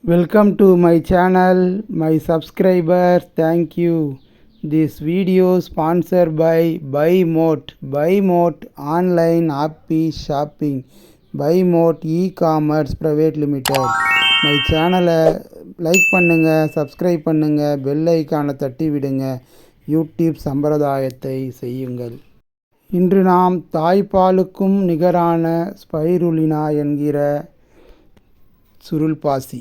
Welcome to my channel, my subscribers. Thank you. This video sponsored by BuyMote. BuyMote online happy shopping. BuyMote e-commerce private limited. My சேனலை like பண்ணுங்கள், subscribe பண்ணுங்கள், bell ஐக்கானை தட்டி விடுங்க. YouTube சம்பிரதாயத்தை செய்யுங்கள். இன்று நாம் தாய்ப்பாலுக்கும் நிகரான ஸ்பைருலினா என்கிற சுருள்பாசி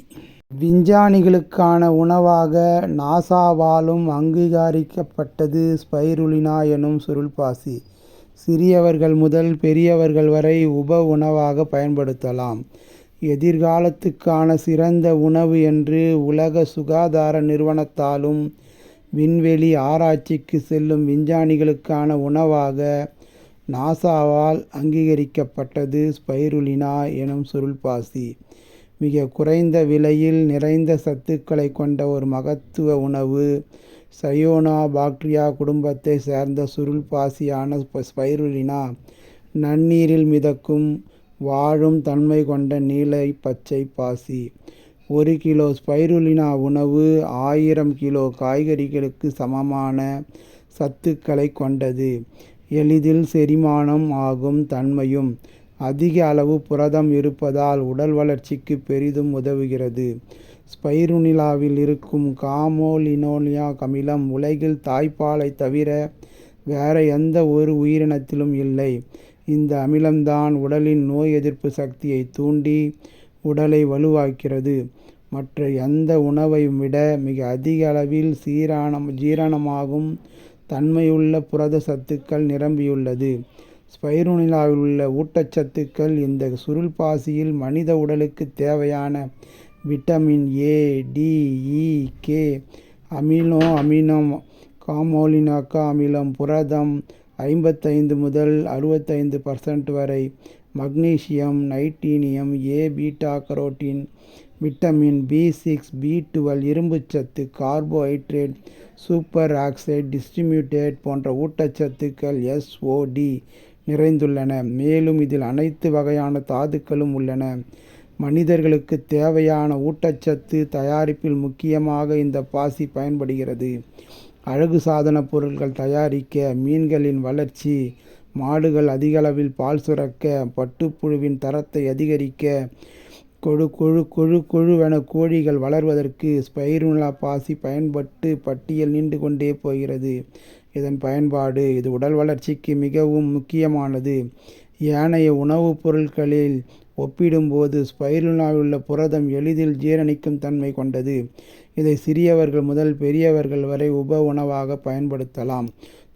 விஞ்ஞானிகளுக்கான உணவாக நாசாவாலும் அங்கீகரிக்கப்பட்டது ஸ்பைருலினா எனும் சுருள்பாசி. சிறியவர்கள் முதல் பெரியவர்கள் வரை உப உணவாக பயன்படுத்தலாம். எதிர்காலத்துக்கான சிறந்த உணவு என்று உலக சுகாதார நிறுவனத்தாலும் விண்வெளி ஆராய்ச்சிக்கு செல்லும் விஞ்ஞானிகளுக்கான உணவாக நாசாவால் அங்கீகரிக்கப்பட்டது ஸ்பைருலினா எனும் சுருள்பாசி. மிக குறைந்த விலையில் நிறைந்த சத்துக்களை கொண்ட ஒரு மகத்துவ உணவு. சயோனோபாக்டீரியா குடும்பத்தை சேர்ந்த சுருள்பாசியான ஸ்பைருலினா நன்னீரில் மிதக்கும் வாழும் தன்மை கொண்ட நீல பச்சை பாசி. 1 கிலோ ஸ்பைருலினா உணவு 1000 கிலோ காய்கறிகளுக்கு சமமான சத்துக்களை கொண்டது. எளிதில் செரிமானம் ஆகும் தன்மையும் அதிக அளவு புரதம் இருப்பதால் உடல் வளர்ச்சிக்கு பெரிதும் உதவுகிறது. ஸ்பைருலினாவில் இருக்கும் காமோலினோலிக் அமிலம் உலகில் தாய்ப்பாலை தவிர வேறு எந்த ஒரு உயிரினத்திலும் இல்லை. இந்த அமிலம்தான் உடலின் நோய் எதிர்ப்பு சக்தியை தூண்டி உடலை வலுவாக்கிறது. மற்ற எந்த உணவையும் விட மிக அதிக அளவில் ஜீரணமாகும் தன்மையுள்ள புரத சத்துக்கள் நிரம்பியுள்ளது. ஸ்பைருலினாவில் உள்ள ஊட்டச்சத்துக்கள் இந்த சுருள்பாசியில் மனித உடலுக்கு தேவையான vitamin A, D, E, K, amino காமோலினோலிக் அமிலம், புரதம் 55 முதல் 65% வரை, மக்னீசியம், நைட்ரீனியம், A, beta carotene, vitamin B6, B12, இரும்புச்சத்து, கார்போஹைட்ரேட், சூப்பர் ஆக்சைடு டிஸ்ட்ரிபியூட்டேட் போன்ற ஊட்டச்சத்துக்கள் SOD நிறைந்துள்ளன. மேலும் இதில் அனைத்து வகையான தாதுக்களும் உள்ளன. மனிதர்களுக்கு தேவையான ஊட்டச்சத்து தயாரிப்பில் முக்கியமாக இந்த பாசி பயன்படுகிறது. அழகு சாதன பொருட்கள் தயாரிக்க, மீன்களின் வளர்ச்சி, மாடுகள் அதிகளவில் பால் சுரக்க, பட்டுப்புழுவின் தரத்தை அதிகரிக்க, கொழுவென கோழிகள் வளர்வதற்கு ஸ்பைருலினா பாசி பட்டியல் நீண்டு கொண்டே போகிறது. இதன் பயன்பாடு இது உடல் வளர்ச்சிக்கு மிகவும் முக்கியமானது. ஏனைய உணவுப் பொருட்களில் ஒப்பிடும்போது ஸ்பைருலினாவில் உள்ள புரதம் எளிதில் ஜீரணிக்கும் தன்மை கொண்டது. இதை சிறியவர்கள் முதல் பெரியவர்கள் வரை உப உணவாக பயன்படுத்தலாம்.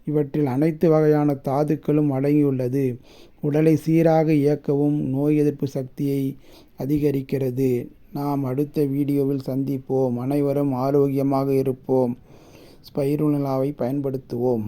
இவற்றில் அனைத்து வகையான தாதுக்களும் அடங்கியுள்ளது. உடலை சீராக இயக்கவும் நோய் எதிர்ப்பு சக்தியை அதிகரிக்கிறது. நாம் அடுத்த வீடியோவில் சந்திப்போம். அனைவரும் ஆரோக்கியமாக இருப்போம். ஸ்பைருலினாவை பயன்படுத்துவோம்.